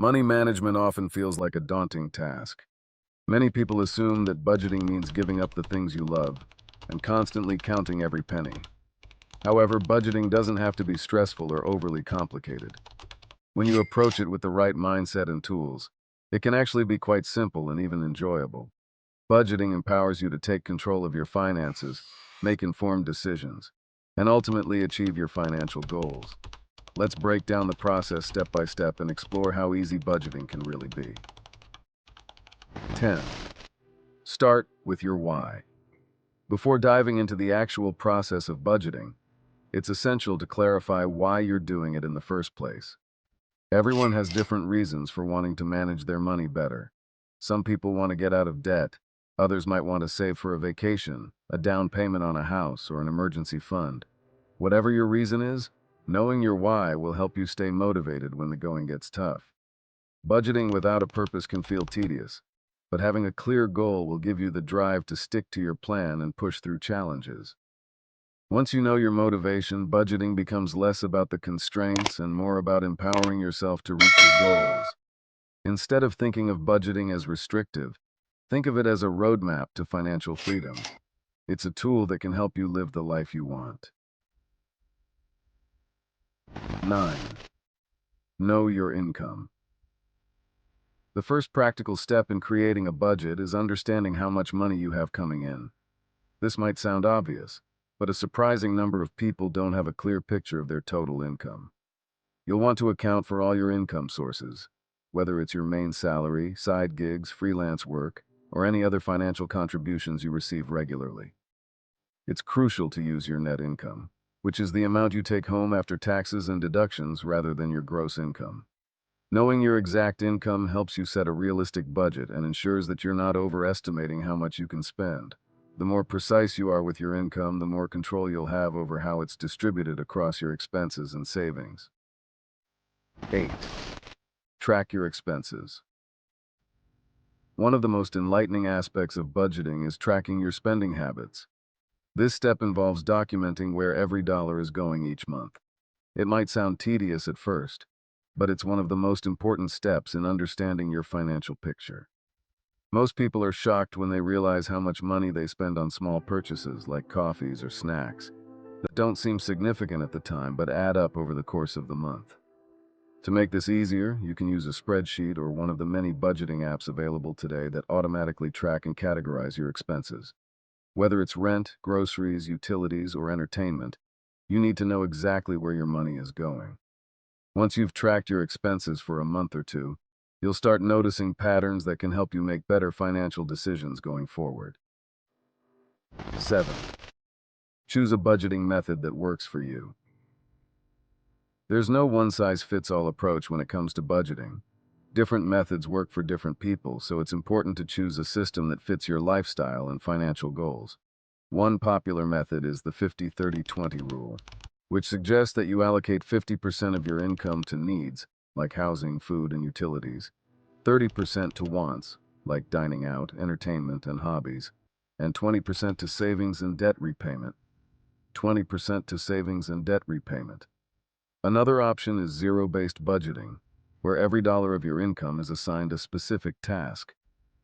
Money management often feels like a daunting task. Many people assume that budgeting means giving up the things you love and constantly counting every penny. However, budgeting doesn't have to be stressful or overly complicated. When you approach it with the right mindset and tools, it can actually be quite simple and even enjoyable. Budgeting empowers you to take control of your finances, make informed decisions, and ultimately achieve your financial goals. Let's break down the process step by step and explore how easy budgeting can really be. 10. Start with your why. Before diving into the actual process of budgeting, it's essential to clarify why you're doing it in the first place. Everyone has different reasons for wanting to manage their money better. Some people want to get out of debt. Others might want to save for a vacation, a down payment on a house, or an emergency fund. Whatever your reason is, knowing your why will help you stay motivated when the going gets tough. Budgeting without a purpose can feel tedious, but having a clear goal will give you the drive to stick to your plan and push through challenges. Once you know your motivation, budgeting becomes less about the constraints and more about empowering yourself to reach your goals. Instead of thinking of budgeting as restrictive, think of it as a roadmap to financial freedom. It's a tool that can help you live the life you want. 9. Know your income. The first practical step in creating a budget is understanding how much money you have coming in. This might sound obvious, but a surprising number of people don't have a clear picture of their total income. You'll want to account for all your income sources, whether it's your main salary, side gigs, freelance work, or any other financial contributions you receive regularly. It's crucial to use your net income, which is the amount you take home after taxes and deductions rather than your gross income. Knowing your exact income helps you set a realistic budget and ensures that you're not overestimating how much you can spend. The more precise you are with your income, the more control you'll have over how it's distributed across your expenses and savings. 8. Track your expenses. One of the most enlightening aspects of budgeting is tracking your spending habits. This step involves documenting where every dollar is going each month. It might sound tedious at first, but it's one of the most important steps in understanding your financial picture. Most people are shocked when they realize how much money they spend on small purchases like coffees or snacks that don't seem significant at the time but add up over the course of the month. To make this easier, you can use a spreadsheet or one of the many budgeting apps available today that automatically track and categorize your expenses. Whether it's rent, groceries, utilities, or entertainment, you need to know exactly where your money is going. Once you've tracked your expenses for a month or two, you'll start noticing patterns that can help you make better financial decisions going forward. 7. Choose a budgeting method that works for you. There's no one-size-fits-all approach when it comes to budgeting. Different methods work for different people, so it's important to choose a system that fits your lifestyle and financial goals. One popular method is the 50-30-20 rule, which suggests that you allocate 50% of your income to needs, like housing, food, and utilities, 30% to wants, like dining out, entertainment, and hobbies, and 20% to savings and debt repayment. 20% to savings and debt repayment. Another option is zero-based budgeting, where every dollar of your income is assigned a specific task,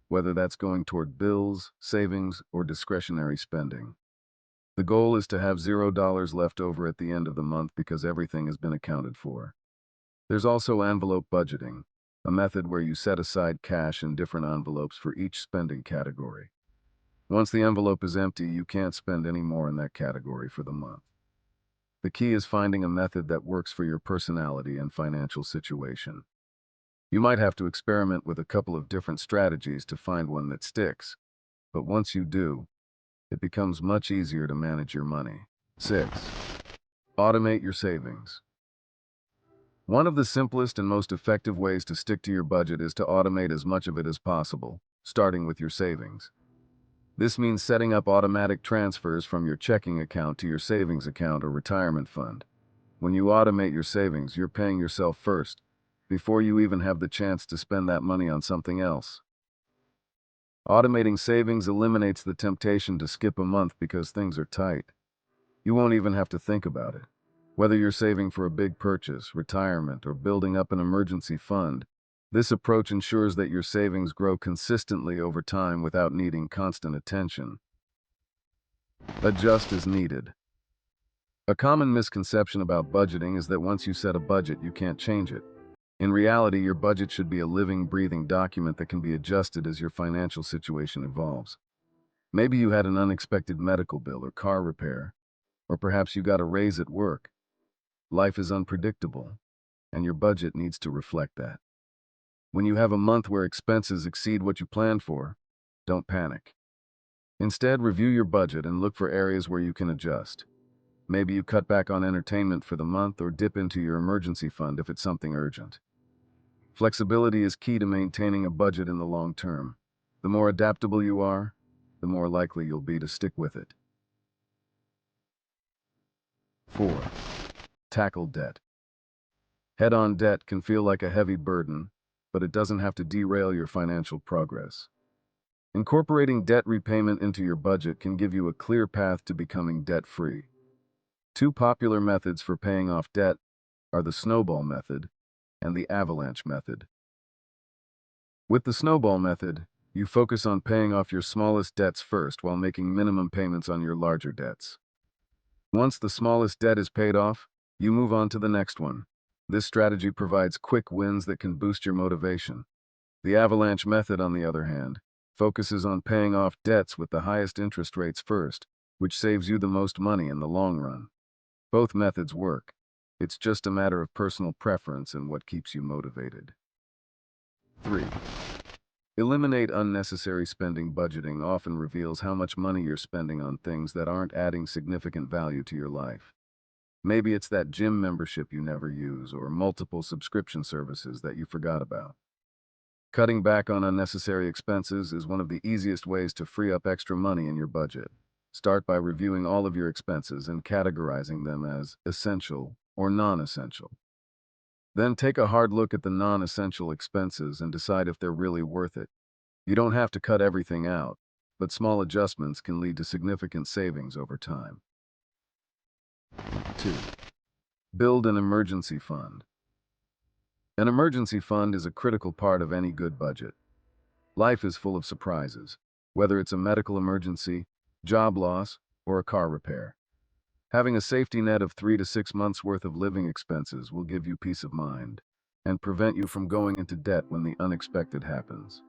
whether that's going toward bills, savings, or discretionary spending. The goal is to have $0 left over at the end of the month because everything has been accounted for. There's also envelope budgeting, a method where you set aside cash in different envelopes for each spending category. Once the envelope is empty, you can't spend any more in that category for the month. The key is finding a method that works for your personality and financial situation. You might have to experiment with a couple of different strategies to find one that sticks, but once you do, it becomes much easier to manage your money. 6. Automate your savings. One of the simplest and most effective ways to stick to your budget is to automate as much of it as possible, starting with your savings. This means setting up automatic transfers from your checking account to your savings account or retirement fund. When you automate your savings, you're paying yourself first, before you even have the chance to spend that money on something else. Automating savings eliminates the temptation to skip a month because things are tight. You won't even have to think about it. Whether you're saving for a big purchase, retirement, or building up an emergency fund, This approach ensures that your savings grow consistently over time without needing constant attention. Adjust as needed. A common misconception about budgeting is that once you set a budget, you can't change it. In reality, your budget should be a living, breathing document that can be adjusted as your financial situation evolves. Maybe you had an unexpected medical bill or car repair, or perhaps you got a raise at work. Life is unpredictable, and your budget needs to reflect that. When you have a month where expenses exceed what you planned for, don't panic. Instead, review your budget and look for areas where you can adjust. Maybe you cut back on entertainment for the month or dip into your emergency fund if it's something urgent. Flexibility is key to maintaining a budget in the long term. The more adaptable you are, the more likely you'll be to stick with it. 4. Tackle debt. Head-on debt can feel like a heavy burden, but it doesn't have to derail your financial progress. Incorporating debt repayment into your budget can give you a clear path to becoming debt-free. Two popular methods for paying off debt are the snowball method and the avalanche method. With the snowball method, you focus on paying off your smallest debts first while making minimum payments on your larger debts. Once the smallest debt is paid off, you move on to the next one. This strategy provides quick wins that can boost your motivation. The avalanche method, on the other hand, focuses on paying off debts with the highest interest rates first, which saves you the most money in the long run. Both methods work. It's just a matter of personal preference and what keeps you motivated. 3. Eliminate unnecessary spending. Budgeting often reveals how much money you're spending on things that aren't adding significant value to your life. Maybe it's that gym membership you never use or multiple subscription services that you forgot about. Cutting back on unnecessary expenses is one of the easiest ways to free up extra money in your budget. Start by reviewing all of your expenses and categorizing them as essential or non-essential. Then take a hard look at the non-essential expenses and decide if they're really worth it. You don't have to cut everything out, but small adjustments can lead to significant savings over time. 2. Build an emergency fund. An emergency fund is a critical part of any good budget. Life is full of surprises, whether it's a medical emergency, job loss, or a car repair. Having a safety net of 3 to 6 months' worth of living expenses will give you peace of mind and prevent you from going into debt when the unexpected happens.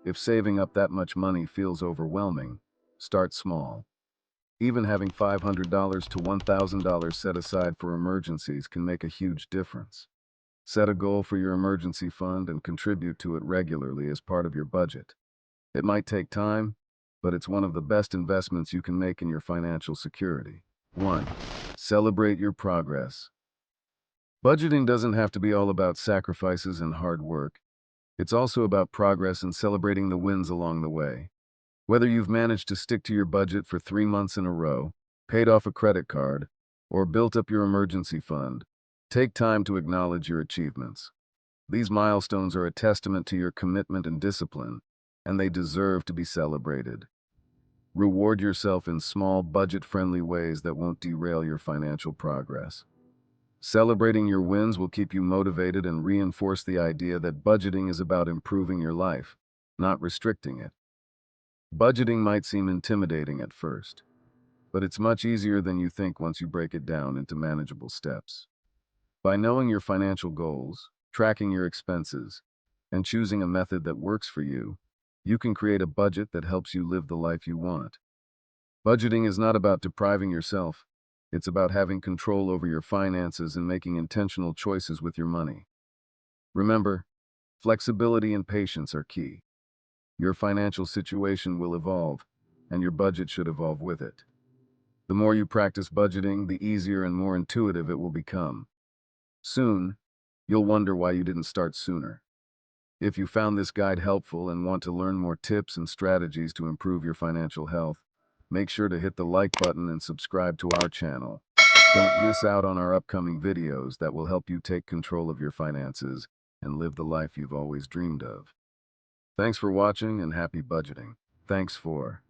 If saving up that much money feels overwhelming, start small. Even having $500 to $1,000 set aside for emergencies can make a huge difference. Set a goal for your emergency fund and contribute to it regularly as part of your budget. It might take time, but it's one of the best investments you can make in your financial security. 1. Celebrate your progress. Budgeting doesn't have to be all about sacrifices and hard work. It's also about progress and celebrating the wins along the way. Whether you've managed to stick to your budget for 3 months in a row, paid off a credit card, or built up your emergency fund, take time to acknowledge your achievements. These milestones are a testament to your commitment and discipline, and they deserve to be celebrated. Reward yourself in small, budget-friendly ways that won't derail your financial progress. Celebrating your wins will keep you motivated and reinforce the idea that budgeting is about improving your life, not restricting it. Budgeting might seem intimidating at first, but it's much easier than you think once you break it down into manageable steps. By knowing your financial goals, tracking your expenses, and choosing a method that works for you, you can create a budget that helps you live the life you want. Budgeting is not about depriving yourself. It's about having control over your finances and making intentional choices with your money. Remember, flexibility and patience are key. Your financial situation will evolve, and your budget should evolve with it. The more you practice budgeting, the easier and more intuitive it will become. Soon, you'll wonder why you didn't start sooner. If you found this guide helpful and want to learn more tips and strategies to improve your financial health, make sure to hit the like button and subscribe to our channel. Don't miss out on our upcoming videos that will help you take control of your finances and live the life you've always dreamed of. Thanks for watching and happy budgeting. Thanks for